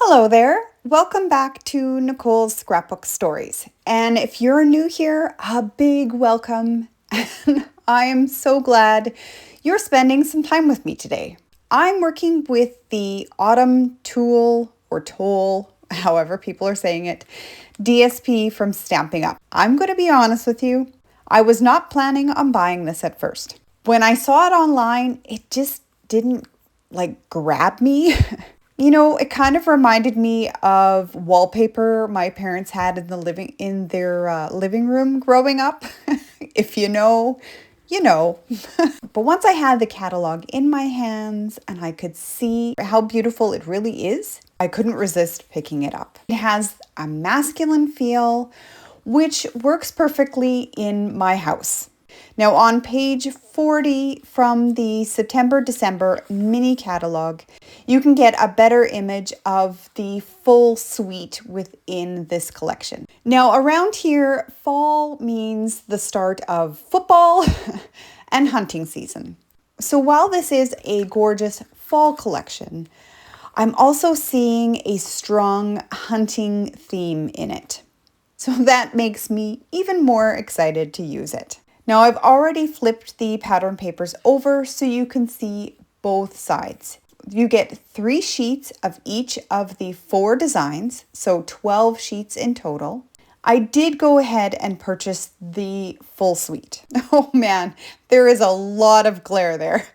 Hello there. Welcome back to Nicole's Scrapbook Stories. And if you're new here, a big welcome. And I am so glad you're spending some time with me today. I'm working with the Autumn Toile, however people are saying it, DSP from Stampin' Up. I'm going to be honest with you, I was not planning on buying this at first. When I saw it online, it just didn't grab me. It kind of reminded me of wallpaper my parents had in their living room growing up. If you know, you know. But once I had the catalog in my hands and I could see how beautiful it really is, I couldn't resist picking it up. It has a masculine feel, which works perfectly in my house. Now on page 40 from the September-December mini catalog, you can get a better image of the full suite within this collection. Now around here, fall means the start of football and hunting season. So while this is a gorgeous fall collection, I'm also seeing a strong hunting theme in it. So that makes me even more excited to use it. Now I've already flipped the pattern papers over so you can see both sides. You get 3 sheets of each of the 4 designs, so 12 sheets in total. I did go ahead and purchase the full suite. Oh man, there is a lot of glare there.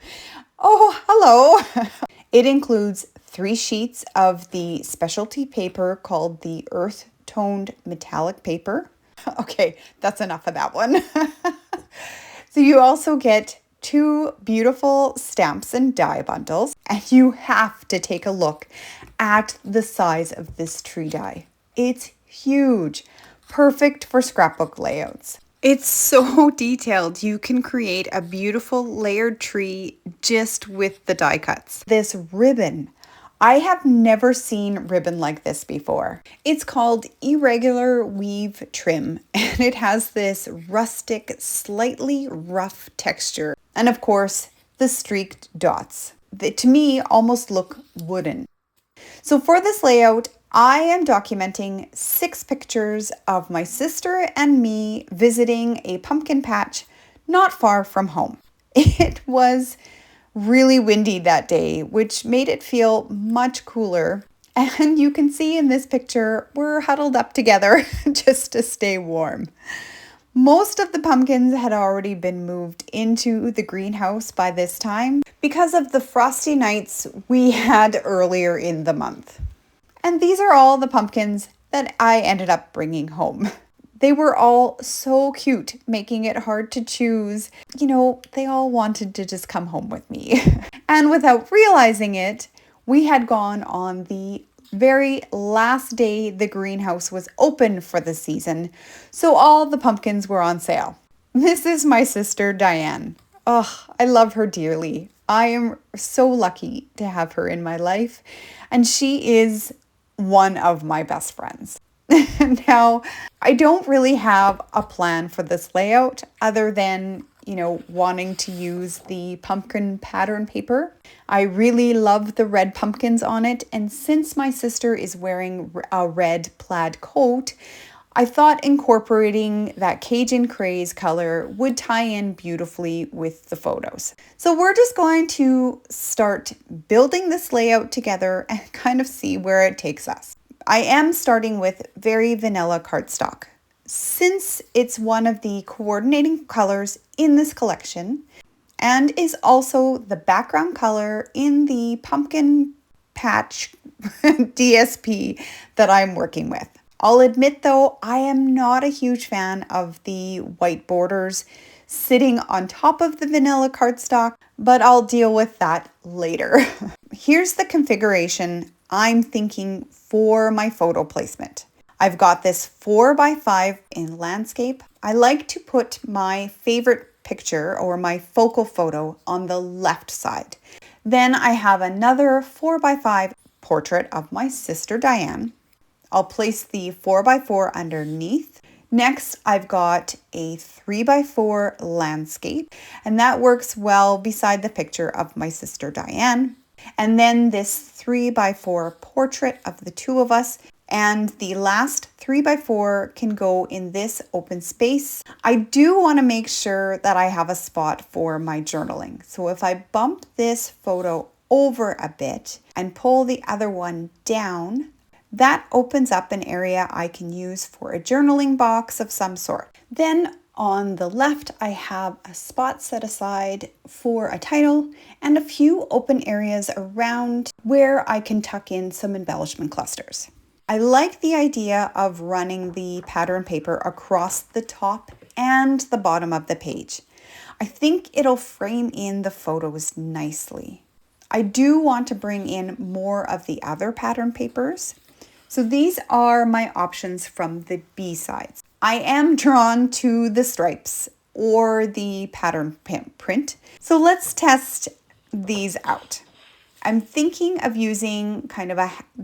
Oh, hello. It includes 3 sheets of the specialty paper called the Earth Toned Metallic Paper. Okay, that's enough of that one. So you also get 2 beautiful stamps and die bundles, and you have to take a look at the size of this tree die. It's huge, perfect for scrapbook layouts. It's so detailed, you can create a beautiful layered tree just with the die cuts. This ribbon, I have never seen ribbon like this before. It's called Irregular Weave Trim, and it has this rustic, slightly rough texture. And of course, the streaked dots that to me almost look wooden. So for this layout, I am documenting 6 pictures of my sister and me visiting a pumpkin patch not far from home. It was really windy that day, which made it feel much cooler. And you can see in this picture, we're huddled up together just to stay warm. Most of the pumpkins had already been moved into the greenhouse by this time because of the frosty nights we had earlier in the month. And these are all the pumpkins that I ended up bringing home. They were all so cute, making it hard to choose. They all wanted to just come home with me. And without realizing it, we had gone on the very last day the greenhouse was open for the season, so all the pumpkins were on sale. This is my sister Diane. Oh, I love her dearly. I am so lucky to have her in my life, and she is one of my best friends. Now, I don't really have a plan for this layout other than, wanting to use the pumpkin pattern paper. I really love the red pumpkins on it, and since my sister is wearing a red plaid coat, I thought incorporating that Cajun craze color would tie in beautifully with the photos. So we're just going to start building this layout together and kind of see where it takes us. I am starting with very vanilla cardstock. Since it's one of the coordinating colors in this collection and is also the background color in the pumpkin patch DSP that I'm working with. I'll admit though, I am not a huge fan of the white borders sitting on top of the vanilla cardstock, but I'll deal with that later. Here's the configuration I'm thinking for my photo placement. I've got this 4x5 in landscape. I like to put my favorite picture or my focal photo on the left side. Then I have another 4x5 portrait of my sister Diane. I'll place the 4x4 underneath. Next, I've got a 3x4 landscape, and that works well beside the picture of my sister Diane. And then this 3x4 portrait of the two of us. And the last 3x4 can go in this open space. I do want to make sure that I have a spot for my journaling. So if I bump this photo over a bit and pull the other one down, that opens up an area I can use for a journaling box of some sort. Then on the left, I have a spot set aside for a title and a few open areas around where I can tuck in some embellishment clusters. I like the idea of running the pattern paper across the top and the bottom of the page. I think it'll frame in the photos nicely. I do want to bring in more of the other pattern papers. So these are my options from the B sides. I am drawn to the stripes or the pattern print. So let's test these out. I'm thinking of using kind of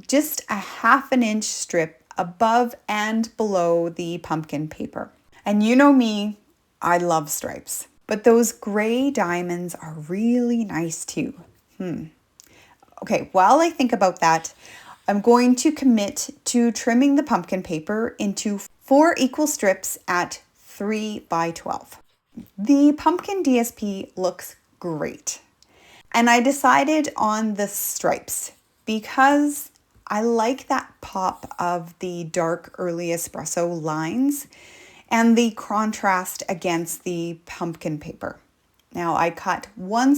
just a 1/2 inch strip above and below the pumpkin paper. And you know me, I love stripes, but those gray diamonds are really nice too. Okay, while I think about that, I'm going to commit to trimming the pumpkin paper into 4 equal strips at 3x12. The pumpkin DSP looks great. And I decided on the stripes because I like that pop of the dark early espresso lines and the contrast against the pumpkin paper. Now I cut one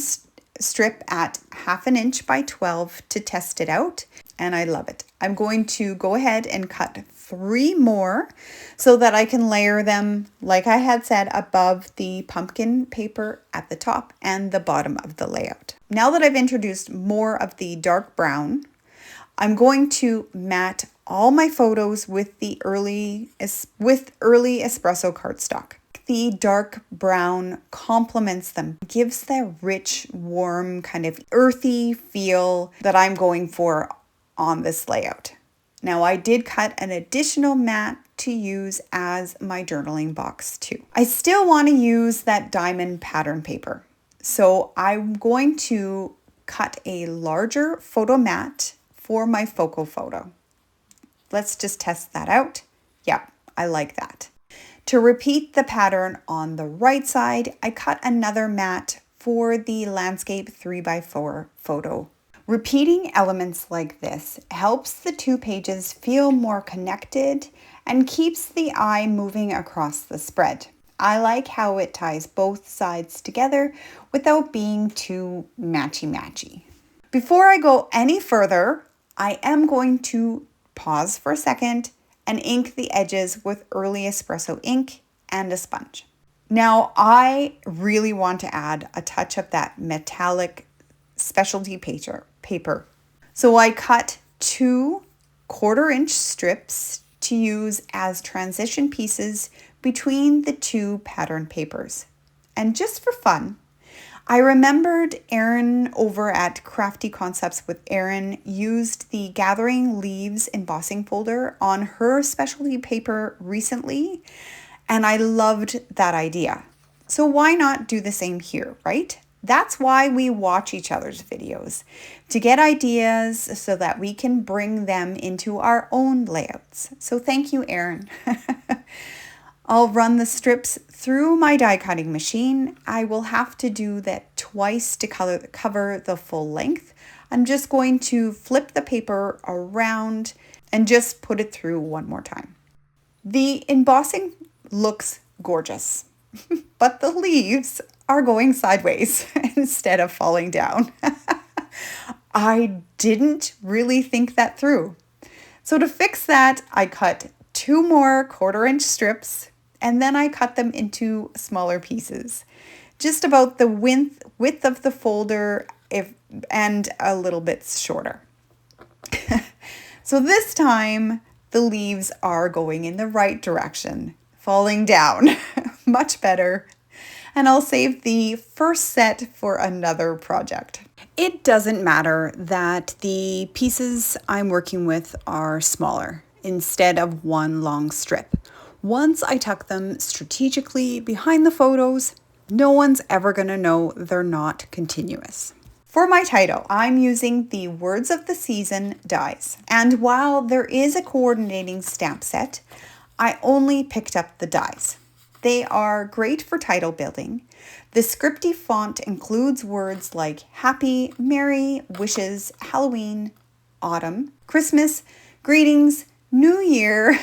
strip at 1/2 inch by 12 to test it out, and I love it. I'm going to go ahead and cut 3 more so that I can layer them, like I had said, above the pumpkin paper at the top and the bottom of the layout. Now that I've introduced more of the dark brown, I'm going to mat all my photos with early espresso cardstock. The dark brown complements them, gives that rich, warm, kind of earthy feel that I'm going for on this layout. Now I did cut an additional mat to use as my journaling box too. I still want to use that diamond pattern paper. So I'm going to cut a larger photo mat for my focal photo. Let's just test that out. Yeah, I like that. To repeat the pattern on the right side, I cut another mat for the landscape 3x4 photo. Repeating elements like this helps the 2 pages feel more connected and keeps the eye moving across the spread. I like how it ties both sides together without being too matchy-matchy. Before I go any further, I am going to pause for a second and ink the edges with early espresso ink and a sponge. Now, I really want to add a touch of that metallic specialty paper. So I cut 2 1/4 inch strips to use as transition pieces between the 2 pattern papers. And just for fun, I remembered Erin over at Crafty Concepts with Erin used the Gathering Leaves embossing folder on her specialty paper recently, and I loved that idea. So why not do the same here, right? That's why we watch each other's videos, to get ideas so that we can bring them into our own layouts. So thank you, Erin. I'll run the strips through my die cutting machine. I will have to do that twice to cover the full length. I'm just going to flip the paper around and just put it through one more time. The embossing looks gorgeous, but the leaves are going sideways instead of falling down. I didn't really think that through. So to fix that, I cut 2 more 1/4 inch strips, and then I cut them into smaller pieces, just about the width of the folder and a little bit shorter. So this time the leaves are going in the right direction, falling down. Much better. And I'll save the first set for another project. It doesn't matter that the pieces I'm working with are smaller instead of one long strip. Once I tuck them strategically behind the photos, no one's ever going to know they're not continuous. For my title, I'm using the Words of the Season dies. And while there is a coordinating stamp set, I only picked up the dies. They are great for title building. The scripty font includes words like happy, merry, wishes, Halloween, autumn, Christmas, greetings, New Year,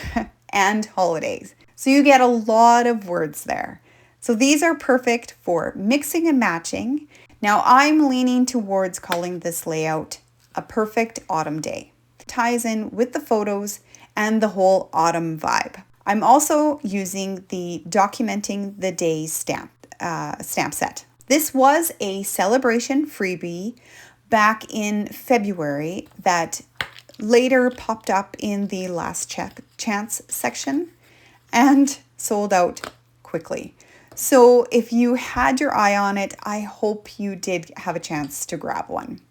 and holidays. So you get a lot of words there. So these are perfect for mixing and matching. Now I'm leaning towards calling this layout a perfect autumn day. It ties in with the photos and the whole autumn vibe. I'm also using the Documenting the Days stamp set. This was a celebration freebie back in February that later popped up in the last chance section and sold out quickly. So if you had your eye on it, I hope you did have a chance to grab one.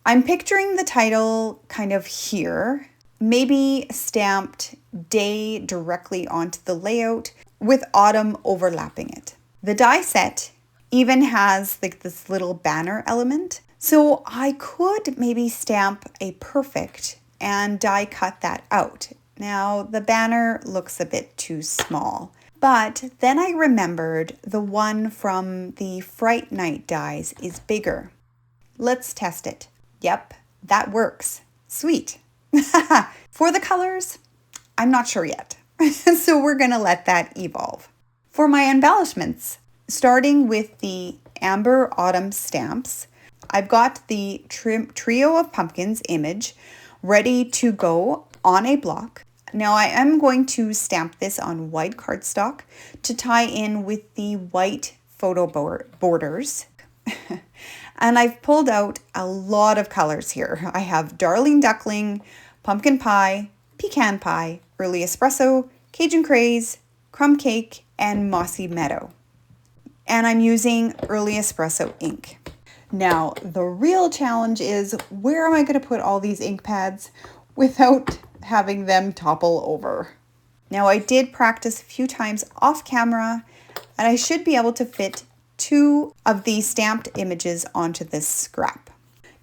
I'm picturing the title kind of here, maybe stamped day directly onto the layout with autumn overlapping it. The die set even has like this little banner element. So I could maybe stamp a perfect and die cut that out. Now the banner looks a bit too small. But then I remembered the one from the Fright Night dies is bigger. Let's test it. Yep, that works. Sweet. For the colors, I'm not sure yet. So we're gonna let that evolve. For my embellishments, starting with the Amber Autumn stamps, I've got the Trio of Pumpkins image ready to go on a block. Now I am going to stamp this on white cardstock to tie in with the white photo borders. And I've pulled out a lot of colors here. I have Darling Duckling, Pumpkin Pie, Pecan Pie, Early Espresso, Cajun Craze, Crumb Cake, and Mossy Meadow. And I'm using Early Espresso ink. Now, the real challenge is where am I going to put all these ink pads without having them topple over? Now, I did practice a few times off camera, and I should be able to fit 2 of these stamped images onto this scrap.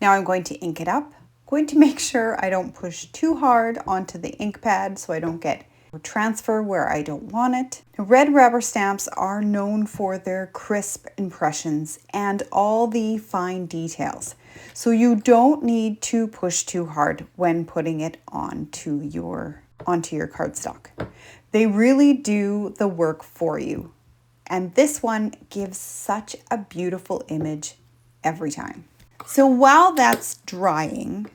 Now I'm going to ink it up. Going to make sure I don't push too hard onto the ink pad so I don't get transfer where I don't want it. Red rubber stamps are known for their crisp impressions and all the fine details. So you don't need to push too hard when putting it onto your cardstock. They really do the work for you. And this one gives such a beautiful image every time. So while that's drying,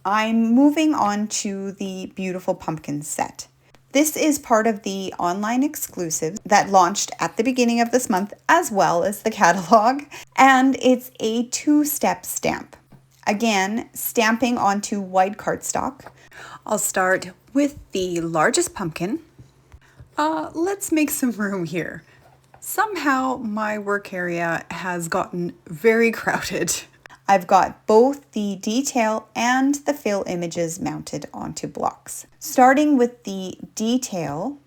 I'm moving on to the beautiful pumpkin set. This is part of the online exclusive that launched at the beginning of this month, as well as the catalog, and it's a 2-step stamp. Again, stamping onto white cardstock. I'll start with the largest pumpkin. Let's make some room here. Somehow my work area has gotten very crowded. I've got both the detail and the fill images mounted onto blocks. Starting with the detail,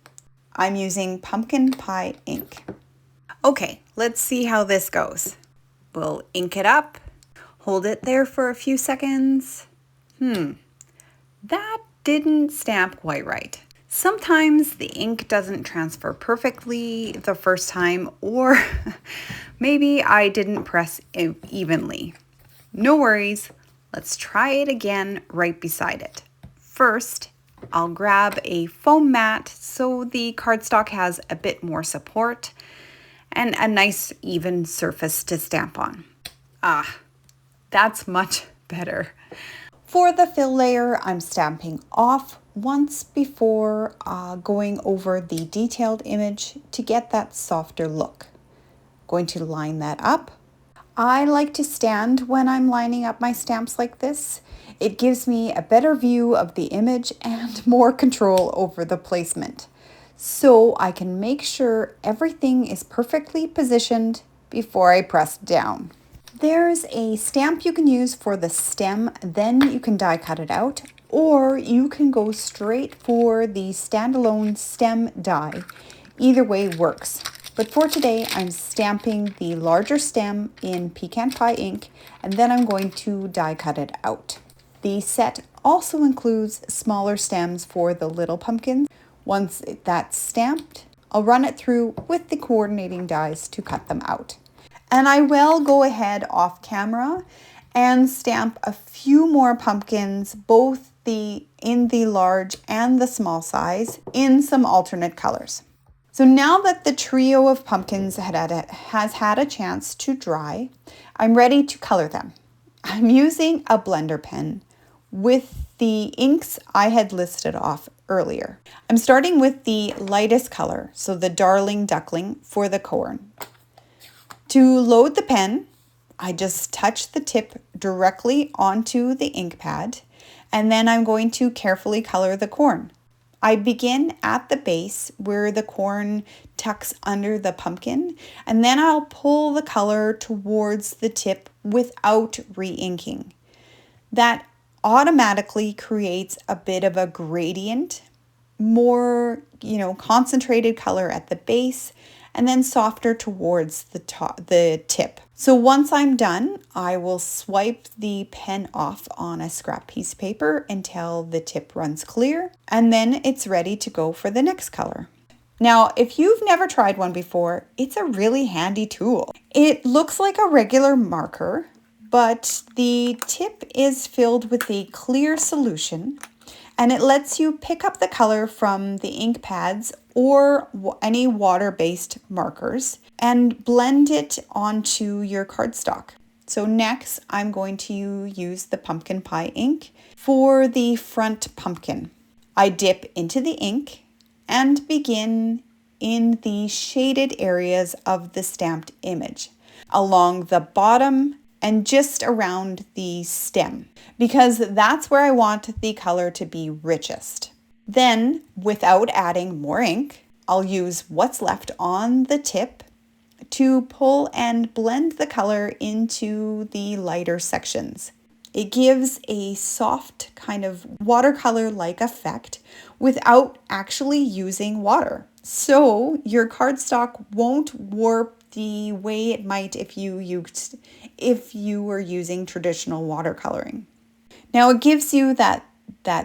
I'm using Pumpkin Pie ink. Okay, let's see how this goes. We'll ink it up, hold it there for a few seconds. That didn't stamp quite right. Sometimes the ink doesn't transfer perfectly the first time, or maybe I didn't press evenly. No worries, let's try it again right beside it. First, I'll grab a foam mat so the cardstock has a bit more support and a nice even surface to stamp on. That's much better. For the fill layer, I'm stamping off once before going over the detailed image to get that softer look. Going to line that up. I like to stand when I'm lining up my stamps like this. It gives me a better view of the image and more control over the placement, so I can make sure everything is perfectly positioned before I press down. There's a stamp you can use for the stem, then you can die cut it out, or you can go straight for the standalone stem die. Either way works. But for today, I'm stamping the larger stem in pecan pie ink, and then I'm going to die cut it out. The set also includes smaller stems for the little pumpkins. Once that's stamped, I'll run it through with the coordinating dies to cut them out. And I will go ahead off camera and stamp a few more pumpkins, both in the large and the small size, in some alternate colors. So now that the trio of pumpkins has had a chance to dry, I'm ready to color them. I'm using a blender pen with the inks I had listed off earlier. I'm starting with the lightest color, so the Darling Duckling for the corn. To load the pen, I just touch the tip directly onto the ink pad, and then I'm going to carefully color the corn. I begin at the base where the corn tucks under the pumpkin, and then I'll pull the color towards the tip without re-inking. That automatically creates a bit of a gradient, more, concentrated color at the base, and then softer towards the tip. So once I'm done, I will swipe the pen off on a scrap piece of paper until the tip runs clear, and then it's ready to go for the next color. Now, if you've never tried one before, it's a really handy tool. It looks like a regular marker, but the tip is filled with a clear solution, and it lets you pick up the color from the ink pads or any water-based markers and blend it onto your cardstock. So next, I'm going to use the pumpkin pie ink for the front pumpkin. I dip into the ink and begin in the shaded areas of the stamped image, along the bottom and just around the stem, because that's where I want the color to be richest. Then, without adding more ink, I'll use what's left on the tip to pull and blend the color into the lighter sections. It gives a soft kind of watercolor-like effect without actually using water. So your cardstock won't warp the way it might if you were using traditional watercoloring. Now it gives you that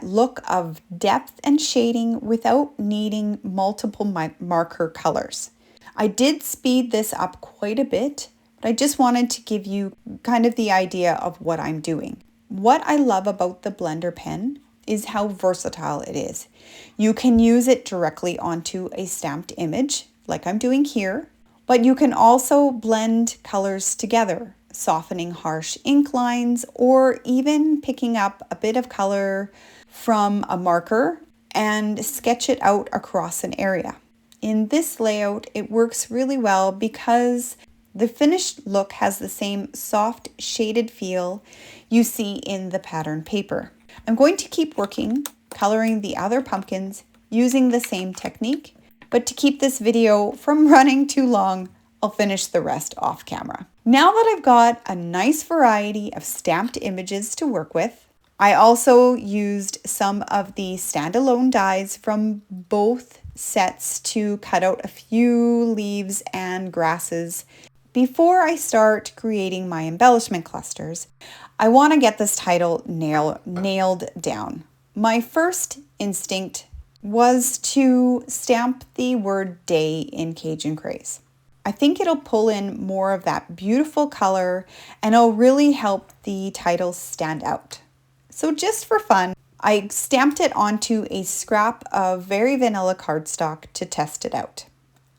look of depth and shading without needing multiple marker colors. I did speed this up quite a bit, but I just wanted to give you kind of the idea of what I'm doing. What I love about the blender pen is how versatile it is. You can use it directly onto a stamped image, like I'm doing here, but you can also blend colors together, softening harsh ink lines, or even picking up a bit of color from a marker and sketch it out across an area. In this layout, it works really well because the finished look has the same soft shaded feel you see in the pattern paper. I'm going to keep working, coloring the other pumpkins using the same technique, but to keep this video from running too long, I'll finish the rest off camera. Now that I've got a nice variety of stamped images to work with, I also used some of the standalone dies from both sets to cut out a few leaves and grasses. Before I start creating my embellishment clusters, I want to get this title nailed down. My first instinct was to stamp the word day in Cajun Craze. I think it'll pull in more of that beautiful color and it'll really help the title stand out. So just for fun, I stamped it onto a scrap of very vanilla cardstock to test it out.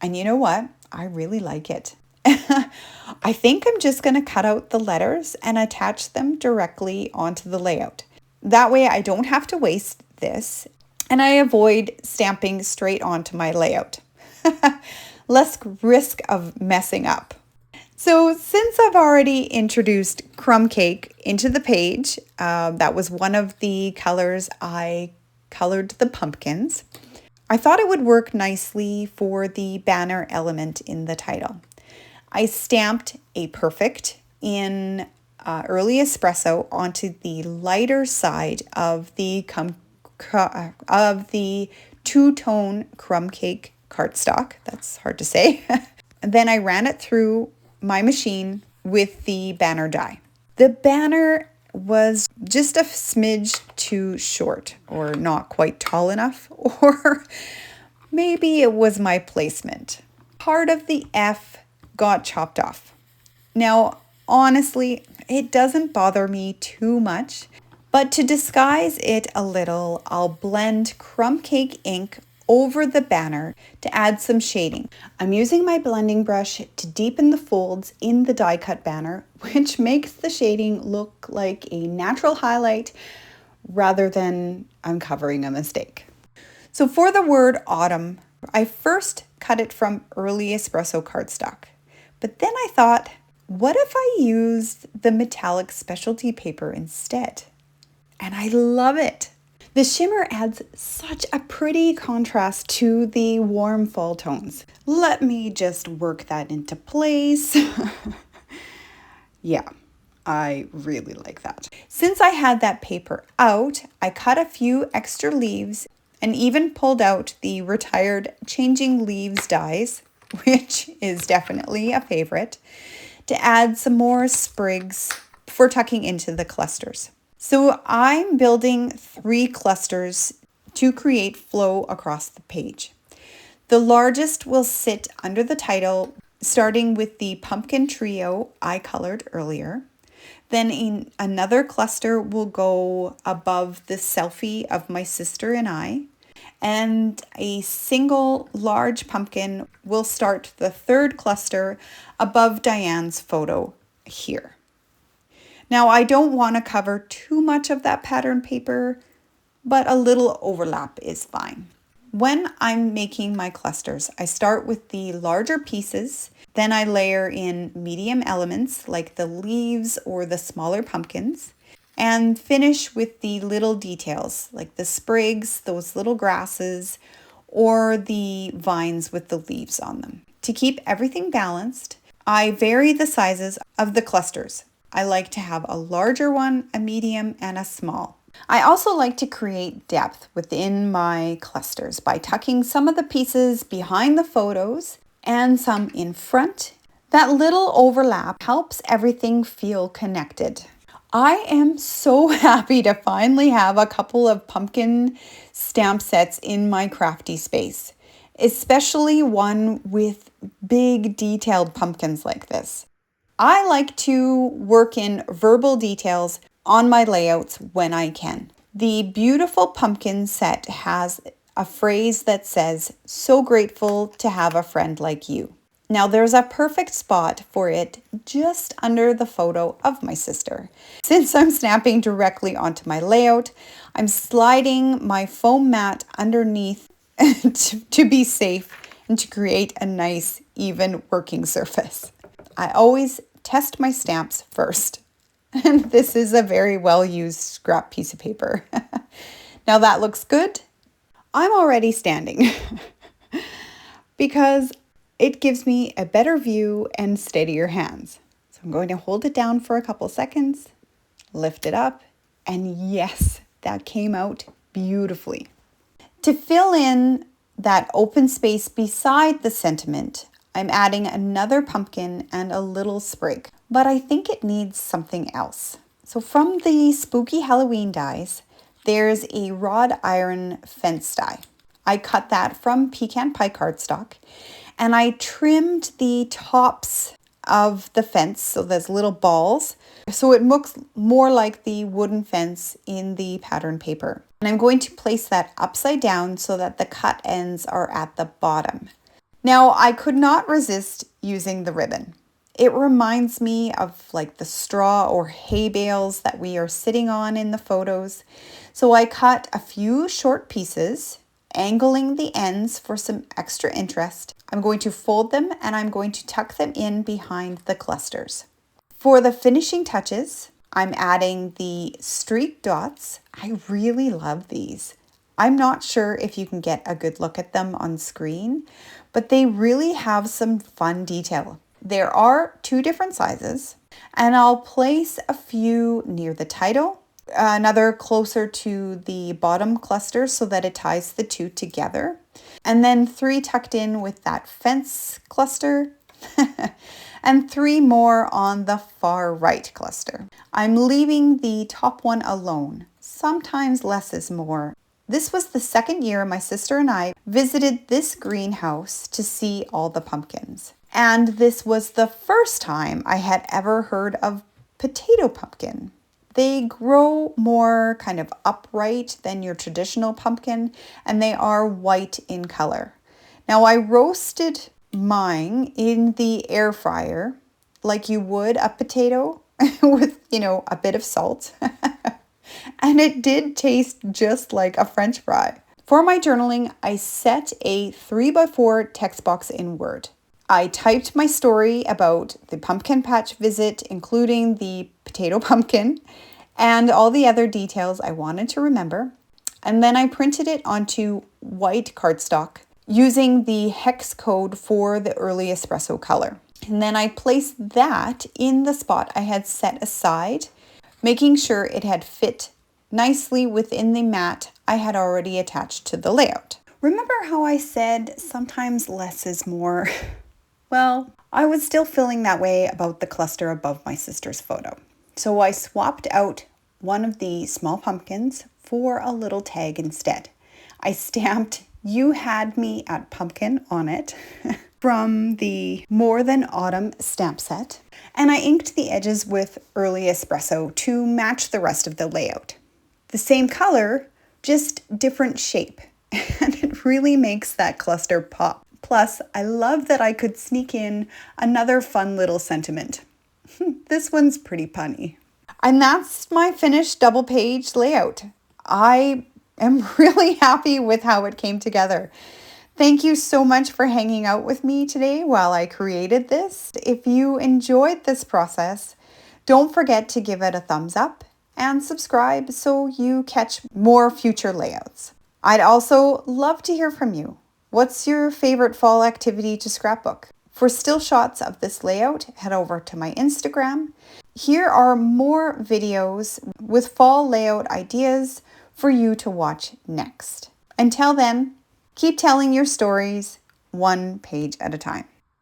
And you know what? I really like it. I think I'm just going to cut out the letters and attach them directly onto the layout. That way I don't have to waste this and I avoid stamping straight onto my layout. Less risk of messing up. So since I've already introduced crumb cake into the page, that was one of the colors I colored the pumpkins, I thought it would work nicely for the banner element in the title. I stamped a perfect in early espresso onto the lighter side of the two-tone crumb cake cardstock. That's hard to say. Then I ran it through my machine with the banner die. The banner was just a smidge too short, or not quite tall enough, or maybe it was my placement. Part of the F got chopped off. Now, honestly, it doesn't bother me too much, but to disguise it a little, I'll blend crumb cake ink over the banner to add some shading. I'm using my blending brush to deepen the folds in the die cut banner, which makes the shading look like a natural highlight rather than uncovering a mistake. So for the word autumn, I first cut it from early espresso cardstock, but then I thought, what if I used the metallic specialty paper instead? And I love it. The shimmer adds such a pretty contrast to the warm fall tones. Let me just work that into place. Yeah, I really like that. Since I had that paper out, I cut a few extra leaves and even pulled out the retired changing leaves dies, which is definitely a favorite, to add some more sprigs for tucking into the clusters. So I'm building 3 clusters to create flow across the page. The largest will sit under the title, starting with the pumpkin trio I colored earlier. Then another cluster will go above the selfie of my sister and I. And a single large pumpkin will start the 3rd cluster above Diane's photo here. Now, I don't want to cover too much of that pattern paper, but a little overlap is fine. When I'm making my clusters, I start with the larger pieces, then I layer in medium elements like the leaves or the smaller pumpkins, and finish with the little details like the sprigs, those little grasses, or the vines with the leaves on them. To keep everything balanced, I vary the sizes of the clusters. I like to have a larger one, a medium, and a small. I also like to create depth within my clusters by tucking some of the pieces behind the photos and some in front. That little overlap helps everything feel connected. I am so happy to finally have a couple of pumpkin stamp sets in my crafty space, especially one with big detailed pumpkins like this. I like to work in verbal details on my layouts when I can. The beautiful pumpkin set has a phrase that says, "So grateful to have a friend like you." Now there's a perfect spot for it just under the photo of my sister. Since I'm snapping directly onto my layout, I'm sliding my foam mat underneath to be safe and to create a nice, even working surface. I always test my stamps first. And this is a very well-used scrap piece of paper. Now that looks good. I'm already standing because it gives me a better view and steadier hands. So I'm going to hold it down for a couple seconds, lift it up, and yes, that came out beautifully. To fill in that open space beside the sentiment, I'm adding another pumpkin and a little sprig, but I think it needs something else. So from the spooky Halloween dies, there's a wrought iron fence die. I cut that from pecan pie cardstock, and I trimmed the tops of the fence, so there's little balls, so it looks more like the wooden fence in the pattern paper. And I'm going to place that upside down so that the cut ends are at the bottom. Now, I could not resist using the ribbon. It reminds me of like the straw or hay bales that we are sitting on in the photos. So I cut a few short pieces, angling the ends for some extra interest. I'm going to fold them and I'm going to tuck them in behind the clusters. For the finishing touches, I'm adding the streak dots. I really love these. I'm not sure if you can get a good look at them on screen, but they really have some fun detail. There are 2 different sizes, and I'll place a few near the title, another closer to the bottom cluster so that it ties the 2 together, and then 3 tucked in with that fence cluster, and 3 more on the far right cluster. I'm leaving the top one alone. Sometimes less is more. This was the second year my sister and I visited this greenhouse to see all the pumpkins. And this was the first time I had ever heard of potato pumpkin. They grow more kind of upright than your traditional pumpkin, and they are white in color. Now I roasted mine in the air fryer like you would a potato with, a bit of salt. And it did taste just like a French fry. For my journaling, I set a 3x4 text box in Word. I typed my story about the pumpkin patch visit, including the potato pumpkin, and all the other details I wanted to remember. And then I printed it onto white cardstock using the hex code for the early espresso color. And then I placed that in the spot I had set aside, making sure it had fit nicely within the mat I had already attached to the layout. Remember how I said sometimes less is more? Well, I was still feeling that way about the cluster above my sister's photo. So I swapped out one of the small pumpkins for a little tag instead. I stamped "You Had Me at Pumpkin" on it from the More Than Autumn stamp set, and I inked the edges with Early Espresso to match the rest of the layout. The same color, just different shape, and it really makes that cluster pop. Plus, I love that I could sneak in another fun little sentiment. This one's pretty punny. And that's my finished double page layout. I am really happy with how it came together. Thank you so much for hanging out with me today while I created this. If you enjoyed this process, don't forget to give it a thumbs up and subscribe so you catch more future layouts. I'd also love to hear from you. What's your favorite fall activity to scrapbook? For still shots of this layout, head over to my Instagram. Here are more videos with fall layout ideas for you to watch next. Until then, keep telling your stories one page at a time.